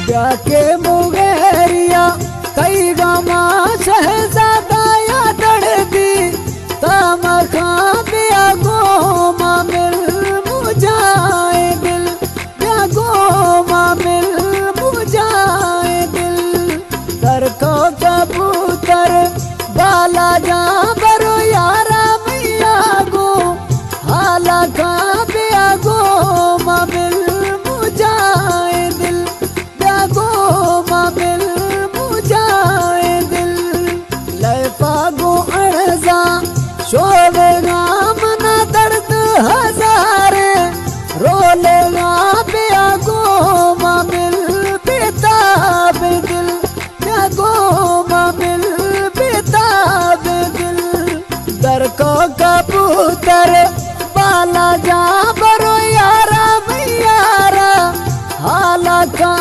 के मुगेरिया कई गमा शहजादा या डरदी तम खा दिया गोमा मिल मुझाए दिल या गोमा मिल मुझाए दिल कर को कबूतर बाला जा बरो यारा मैया गो हाला खा दिया गोमा मिल मुझाए दिल या गोमा मिल मुझाए दिल लैफा गो अड़जा शोलेगा मना दर्द हजारे रोलेगा पिया गोमा मिल बेताब दिल या गोमा मिल बेताब दिल दर को कबूतर बाला जा बरो यारा मैयारा हाला का